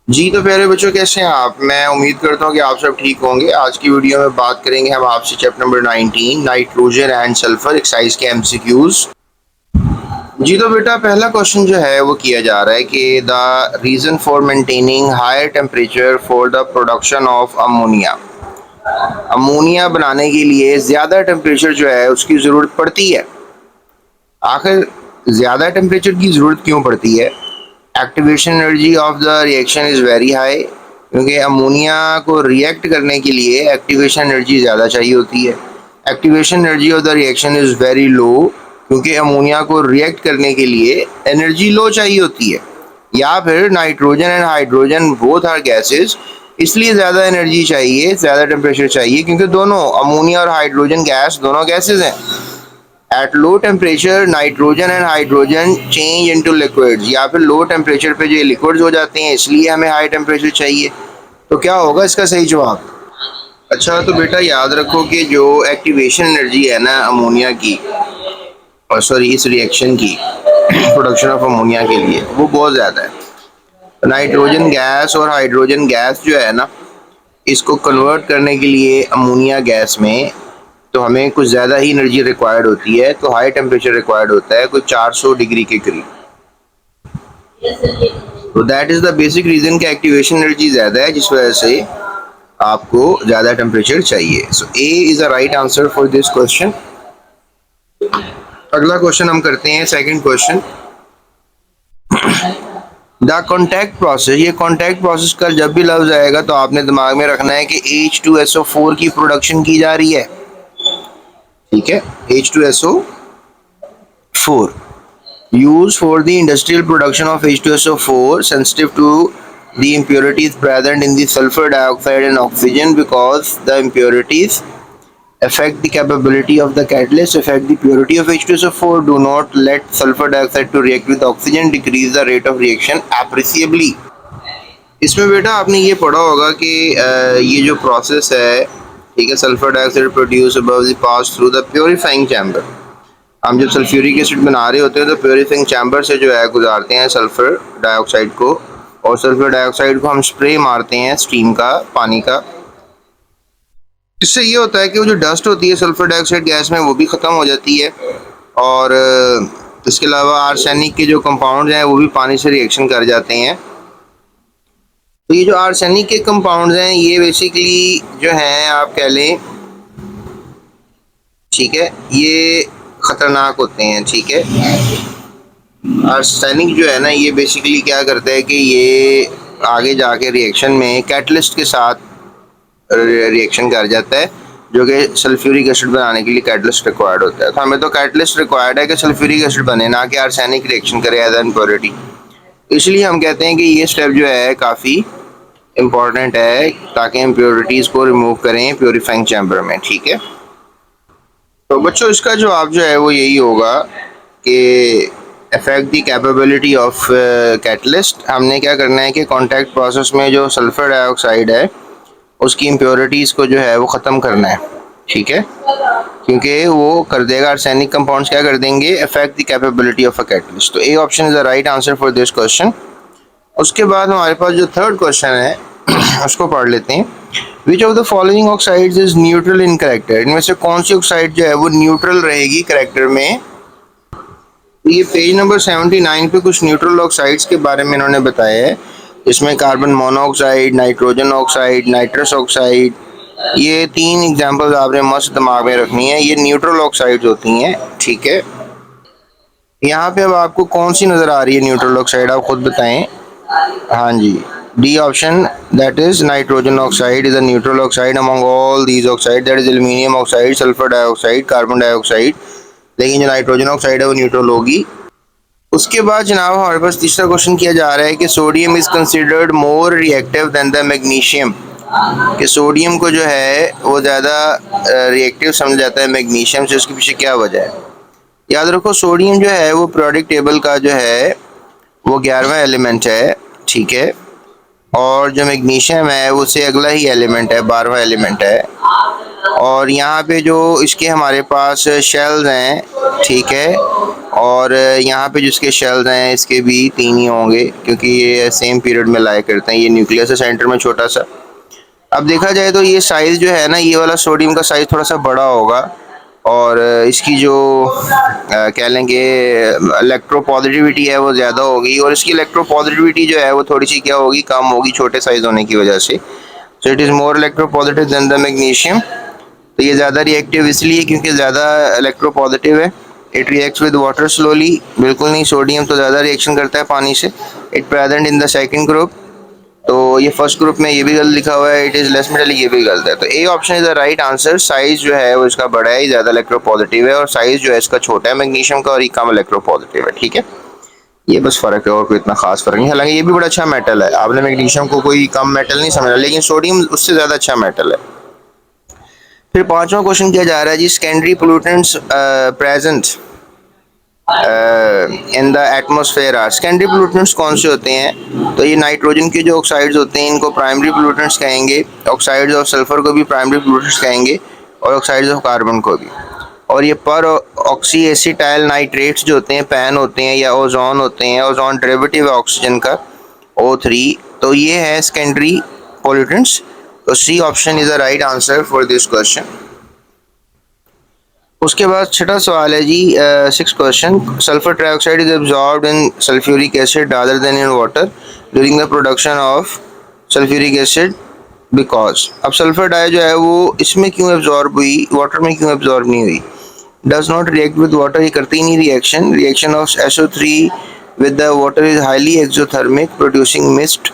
जी तो प्यारे बच्चों, कैसे हैं आप? मैं उम्मीद करता हूँ कि आप सब ठीक होंगे। आज की वीडियो में बात करेंगे हम आपसे chapter number 19 nitrogen and sulphur excise के एमसीक्यूज। जी तो बेटा, पहला क्वेश्चन जो है वो किया जा रहा है कि the reason for maintaining higher temperature for the production of ammonia. Ammonia बनाने के लिए ज्यादा टेम्परेचर जो है उसकी जरूरत पड़ती है। आखिर ज्यादा टेम्परेचर की जरूरत क्यों पड़ती है? Activation energy of the reaction is very high, क्योंकि अमोनिया को रिएक्ट करने के लिए एक्टिवेशन एनर्जी ज़्यादा चाहिए होती है। Activation energy of the reaction is very low, क्योंकि अमोनिया को रिएक्ट करने के लिए एनर्जी लो चाहिए होती है। या फिर nitrogen and hydrogen both are gases, इसलिए ज़्यादा एनर्जी चाहिए, ज़्यादा टेम्परेचर चाहिए, क्योंकि दोनों अमोनिया और हाइड्रोजन गैस दोनों गैसेज हैं। At low temperature nitrogen and hydrogen change into liquids, या फिर लो टेम्परेचर पे जो लिक्विड्स हो जाते हैं, इसलिए हमें हाई टेम्परेचर चाहिए। तो क्या होगा इसका सही जवाब? अच्छा तो बेटा याद रखो कि जो एक्टिवेशन एनर्जी है ना अमोनिया की, और सॉरी इस रिएक्शन की प्रोडक्शन ऑफ अमोनिया के लिए, वो बहुत ज़्यादा है। नाइट्रोजन गैस और हाइड्रोजन गैस जो है ना, इसको कन्वर्ट करने के लिए अमोनिया गैस में तो हमें कुछ ज़्यादा ही एनर्जी रिक्वायर्ड होती है। तो हाई टेम्परेचर रिक्वायर्ड होता है, कुछ 400 डिग्री के करीब। तो that is the basic reason कि एक्टिवेशन एनर्जी ज़्यादा है, जिस वजह से आपको ज़्यादा टेम्परेचर चाहिए। So A is a right answer for this question. अगला क्वेश्चन हम करते हैं, second question. The contact process, ये कॉन्टैक्ट प्रोसेस का जब भी लफ्ज आएगा तो आपने दिमाग में रखना है कि H2SO4 की प्रोडक्शन की जा रही है। ठीक है, H2SO4 used for the industrial production of H2SO4 sensitive to the impurities present in the sulfur dioxide and oxygen, because the impurities affect the capability of the catalyst, affect the purity of H2SO4, do not let sulfur dioxide to react with oxygen, decrease the rate of reaction appreciably। इसमें बेटा आपने ये पढ़ा होगा कि ये जो process है, ठीक है, sulphur dioxide produce above the pass through the purifying chamber. हम जब सल्फ्यूरिक एसिड बना रहे होते हैं तो प्योरीफाइंग चैम्बर से जो है गुजारते हैं सल्फर डाइऑक्साइड को, और सल्फर डाइऑक्साइड को हम स्प्रे मारते हैं स्टीम का, पानी का। इससे ये होता है कि वो जो डस्ट होती है सल्फर डाइऑक्साइड गैस में, वो भी ख़त्म हो जाती है। और इसके अलावा आर्सेनिक के जो कंपाउंड्स हैं वो भी पानी से रिएक्शन कर जाते हैं। तो ये जो आर्सेनिक के कंपाउंड्स हैं ये बेसिकली जो हैं, आप कह लें, ठीक है, ये ख़तरनाक होते हैं। ठीक है, आर्सेनिक जो है ना, ये बेसिकली क्या करता है कि ये आगे जाके रिएक्शन में कैटलिस्ट के साथ रिएक्शन कर जाता है, जो कि सल्फ्यूरिक एसिड बनाने के लिए कैटलिस्ट रिक्वायर्ड होता है। तो हमें तो कैटलिस्ट रिक्वायर्ड है कि सल्फ्यूरिक एसिड बने, ना कि आर्सेनिक रिएक्शन करे एज एन इम्प्योरिटी। इसलिए हम कहते हैं कि ये स्टेप जो है काफ़ी इम्पॉर्टेंट है, ताकि इम्प्योरिटीज़ को रिमूव करें प्योरीफाइंग चैम्बर में। ठीक है, तो बच्चों इसका जवाब जो है वो यही होगा कि affect the capability of catalyst. हमने क्या करना है कि कॉन्टैक्ट प्रोसेस में जो सल्फर डाइऑक्साइड है उसकी इम्प्योरिटीज़ को जो है वो ख़त्म करना है। ठीक है, क्योंकि वो कर देगा, आर्सेनिक कंपाउंड्स क्या कर देंगे, affect the capability of a catalyst. तो A option is the right answer for this question. उसके बाद हमारे पास जो थर्ड क्वेश्चन है उसको पढ़ लेते हैं। Which of the following oxides is neutral in character, इनमें से कौन सी ऑक्साइड जो है वो न्यूट्रल रहेगी करेक्टर में? ये पेज नंबर 79 पे कुछ न्यूट्रल ऑक्साइड्स के बारे में इन्होंने बताया है। इसमें carbon monoxide, nitrogen oxide, nitrous oxide, ये तीन एग्जांपल्स आपने मस्त दिमाग में रखनी है। ये न्यूट्रल ऑक्साइड्स होती हैं। ठीक है, यहाँ पे अब आपको कौन सी नज़र आ रही है न्यूट्रल ऑक्साइड, आप खुद बताएं। हाँ जी, D option, that is nitrogen oxide is a neutral oxide among all these oxide, that is aluminium oxide, sulphur dioxide, carbon dioxide. लेकिन जो नाइट्रोजन ऑक्साइड है वो न्यूट्रल होगी। उसके बाद जनाब हमारे पास तीसरा क्वेश्चन किया जा रहा है कि sodium is considered more reactive than the magnesium, कि सोडियम को जो है वो ज़्यादा रिएक्टिव समझा जाता है मैग्नीशियम से। उसके पीछे क्या वजह है? याद रखो, सोडियम जो है वो पीरियोडिक टेबल का जो है वो 11वां एलिमेंट है। ठीक है, और जो मैग्नीशियम है उससे अगला ही एलिमेंट है, 12वां एलिमेंट है। और यहाँ पे जो इसके हमारे पास शेल्स हैं, ठीक है, और यहाँ पे जिसके शेल्स हैं इसके भी 3 ही होंगे, क्योंकि ये सेम पीरियड में लाया करते हैं। ये न्यूक्लियस है सेंटर में छोटा सा। अब देखा जाए तो ये साइज़ जो है ना, ये वाला सोडियम का साइज़ थोड़ा सा बड़ा होगा, और इसकी जो कह लेंगे इलेक्ट्रोपॉजिटिविटी है वो ज़्यादा होगी, और इसकी इलेक्ट्रोपॉजिटिविटी जो है वो थोड़ी सी क्या होगी, कम होगी, छोटे साइज़ होने की वजह से। So it is more electropositive than the magnesium. तो ये ज़्यादा रिएक्टिव इसलिए क्योंकि ज़्यादा इलेक्ट्रोपॉजिटिव है। It reacts with water slowly, बिल्कुल नहीं, सोडियम तो ज़्यादा रिएक्शन करता है पानी से। It present in the second group, तो ये फर्स्ट ग्रुप में ये भी गलत लिखा हुआ है, इट इज़ लेस मेटालिक, ये भी गलत है। तो A option is the right answer. Size जो है वो इसका बड़ा है, ज़्यादा इलेक्ट्रोपॉजिटिव है, और साइज जो है इसका छोटा है मैग्नीशियम का, और ये कम इलेक्ट्रोपॉजिटिव है। ठीक है, ये बस फ़र्क है, और कोई इतना खास फ़र्क नहीं। हालांकि ये भी बड़ा अच्छा मेटल है, आपने मैग्नीशियम को कोई कम मेटल नहीं समझा, लेकिन सोडियम उससे ज़्यादा अच्छा मेटल है। फिर पांचवा क्वेश्चन किया जा रहा है जी, secondary pollutants present in the atmosphere are. Secondary pollutants कौन से होते हैं? तो ये नाइट्रोजन के जो ऑक्साइड्स होते हैं इनको प्राइमरी पोल्यूटेंट्स कहेंगे, ऑक्साइड्स ऑफ सल्फर को भी प्राइमरी पोल्यूटेंट्स कहेंगे, और ऑक्साइड्स ऑफ कार्बन को भी। और ये पर ऑक्सी एसिटाइल नाइट्रेट्स जो होते हैं, पैन होते हैं या ओजोन होते हैं, ओजोन डेरिवेटिव है ऑक्सीजन का, O3, तो ये है सेकेंडरी पोल्यूटेंट्स। तो C option is the right answer for this question. उसके बाद छठा सवाल है जी, 6th question, sulphur trioxide is absorbed in sulphuric acid rather than in water during the production of sulphuric acid because. अब sulphur डाई जो है वो इसमें क्यों एब्जॉर्ब हुई, वाटर में क्यों एब्जॉर्ब नहीं हुई? Does not react with water, ये करती ही नहीं reaction. Reaction of SO3 with the water is highly exothermic, producing mist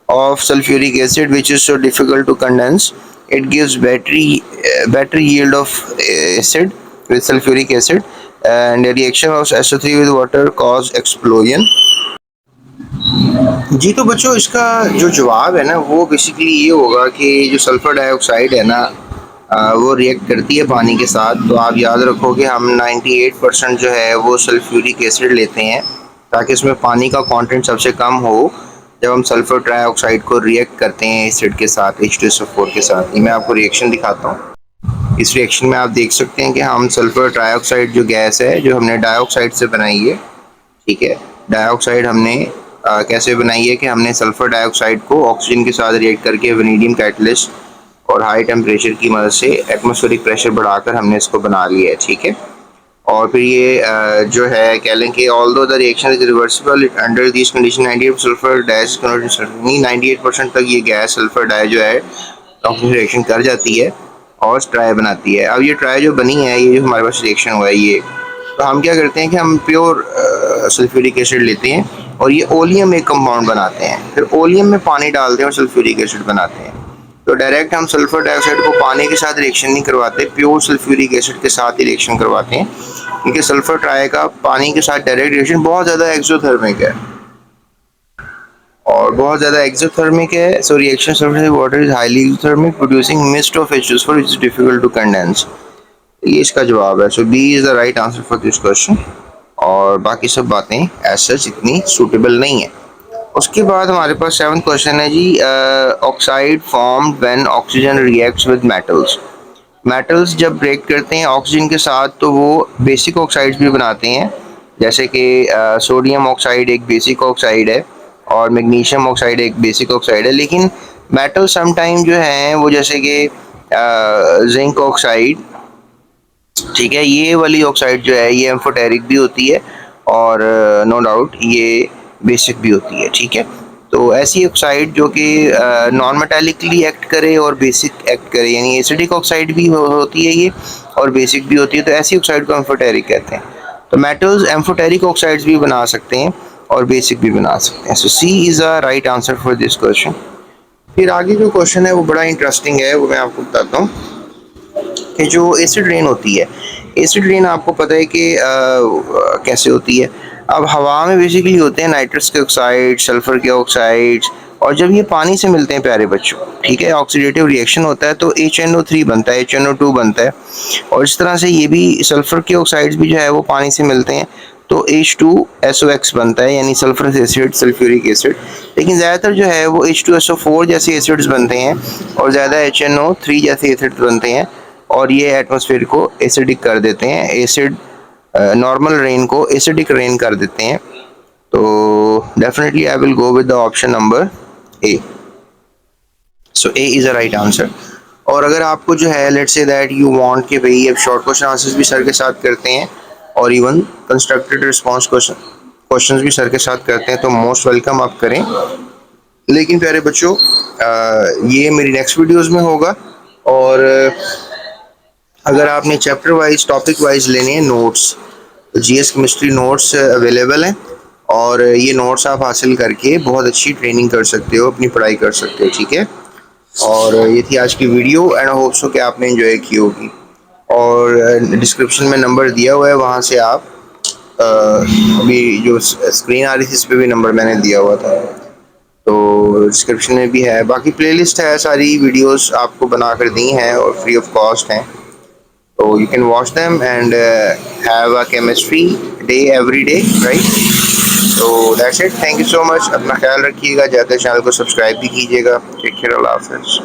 of sulfuric acid which is so difficult to condense. It gives better yield of acid with sulfuric acid, and the reaction of SO3 with water cause explosion. जी तो बच्चों, इसका जो जवाब है ना वो basically ये होगा कि जो सल्फर डाइऑक्साइड है ना वो रिएक्ट करती है पानी के साथ। तो आप याद रखो कि हम 98% जो है वो सल्फ्यूरिक एसिड लेते हैं, ताकि इसमें पानी का कंटेंट सबसे कम हो जब हम सल्फर ट्राइऑक्साइड को रिएक्ट करते हैं एसिड के साथ, H2SO4 के साथ। ये मैं आपको रिएक्शन दिखाता हूँ। इस रिएक्शन में आप देख सकते हैं कि हम सल्फर ट्राइऑक्साइड जो गैस है जो हमने डाइऑक्साइड से बनाई है, ठीक है, डाइऑक्साइड हमने कैसे बनाई है कि हमने सल्फर डाइऑक्साइड को ऑक्सीजन के साथ रिएक्ट करके वैनेडियम कैटलिस्ट और हाई टेम्परेचर की मदद से एटमॉस्फेरिक प्रेशर बढ़ाकर हमने इसको बना लिया है। ठीक है, और फिर ये जो है कह लें कि although the reaction is reversible under this condition 98 sulphur डाइज नहीं, 98% तक ये गैस सल्फर डाई जो है ऑक्सीजन रिएक्शन कर जाती है और ट्राई बनाती है। अब ये ट्राई जो बनी है, ये जो हमारे पास रिएक्शन हुआ है ये, तो हम क्या करते हैं कि हम प्योर सल्फ्यूरिक एसिड लेते हैं और ये ओलियम एक कंपाउंड बनाते हैं, फिर ओलियम में पानी डालते हैं और सल्फ्यूरिक एसिड बनाते हैं। तो डायरेक्ट हम सल्फर डाइऑक्साइड को पानी के साथ रिएक्शन नहीं करवाते, प्योर सल्फ्यूरिक एसिड के साथ ही रिएक्शन करवाते हैं, क्योंकि सल्फर ट्राई का पानी के साथ डायरेक्ट रिएक्शन बहुत ज़्यादा एक्सोथर्मिक है और बहुत ज़्यादा एक्सोथर्मिक है। So reaction sulphur water is highly exothermic producing mist of H2SO4 which is difficult to condense. ये इसका जवाब है। So B is the right answer for this question, और बाकी सब बातें एज सच इतनी सूटेबल नहीं है। उसके बाद हमारे पास 7th क्वेश्चन है जी, oxide formed when oxygen reacts with metals. Metals जब रिएक्ट करते हैं ऑक्सीजन के साथ तो वो बेसिक ऑक्साइड्स भी बनाते हैं, जैसे कि सोडियम ऑक्साइड एक बेसिक ऑक्साइड है और मैग्नीशियम ऑक्साइड एक बेसिक ऑक्साइड है। लेकिन मेटल समटाइम जो हैं वो जैसे कि जिंक ऑक्साइड, ठीक है, ये वाली ऑक्साइड जो है ये एम्फोटेरिक भी होती है और नो डाउट ये बेसिक भी होती है। ठीक है, तो ऐसी ऑक्साइड जो कि नॉन मेटालिकली एक्ट करे और बेसिक एक्ट करे, यानी एसिडिक ऑक्साइड भी होती है ये और बेसिक भी होती है, तो ऐसी ऑक्साइड को एम्फोटेरिक कहते हैं। तो मेटल्स एम्फोटेरिक ऑक्साइड्स भी बना सकते हैं और बेसिक भी बना सकते हैं। So C is a right answer for this question. फिर आगे जो क्वेश्चन है वो बड़ा इंटरेस्टिंग है, वो मैं आपको बताता हूँ कि जो एसिड रेन होती है, एसिड रेन आपको पता है कि कैसे होती है। अब हवा में बेसिकली होते हैं नाइट्रस के ऑक्साइड, सल्फर के ऑक्साइड्स, और जब ये पानी से मिलते हैं प्यारे बच्चों, ठीक है, ऑक्सीडेटिव रिएक्शन होता है तो HNO3 बनता है, HNO2 बनता है, और इस तरह से ये भी सल्फर के ऑक्साइड्स भी जो है वो पानी से मिलते हैं तो H2SOX बनता है, यानी सल्फरस एसिड, सल्फ्यूरिक एसिड। लेकिन ज़्यादातर जो है वो H2SO4 जैसे एसिड्स बनते हैं और ज़्यादा HNO3 जैसे एसिड्स बनते हैं, और ये एटमॉस्फेयर को एसिडिक कर देते हैं। एसिड नॉर्मल रेन को एसिडिक रेन कर देते हैं। तो definitely I will go with the option number A. So A is a right answer. और अगर आपको जो है let's say that you want कि भाई अब शॉर्ट क्वेश्चन आंसर्स भी सर के साथ करते हैं और इवन कंस्ट्रक्टेड रिस्पांस क्वेश्चंस भी सर के साथ करते हैं, तो मोस्ट वेलकम आप करें। लेकिन प्यारे बच्चों, ये मेरी नेक्स्ट वीडियोस में होगा। और अगर आपने चैप्टर वाइज टॉपिक वाइज लेने हैं नोट्स, तो जीएस केमिस्ट्री नोट्स अवेलेबल हैं और ये नोट्स आप हासिल करके बहुत अच्छी ट्रेनिंग कर सकते हो, अपनी पढ़ाई कर सकते हो, ठीक है। और ये थी आज की वीडियो एंड होप सो कि आपने एंजॉय की होगी। और डिस्क्रिप्शन में नंबर दिया हुआ है, वहाँ से आप अभी जो स्क्रीन आ रही थी इस पर भी नंबर मैंने दिया हुआ था, तो डिस्क्रिप्शन में भी है। बाकी प्लेलिस्ट है, सारी वीडियोस आपको बना कर दी हैं और फ्री ऑफ कॉस्ट हैं, तो you can watch them and have a chemistry day every day, right. तो that's it, thank you so much. अपना ख्याल रखिएगा, जाते चैनल को सब्सक्राइब भी कीजिएगा। टेक केयर, अल्लाह हाफिज़।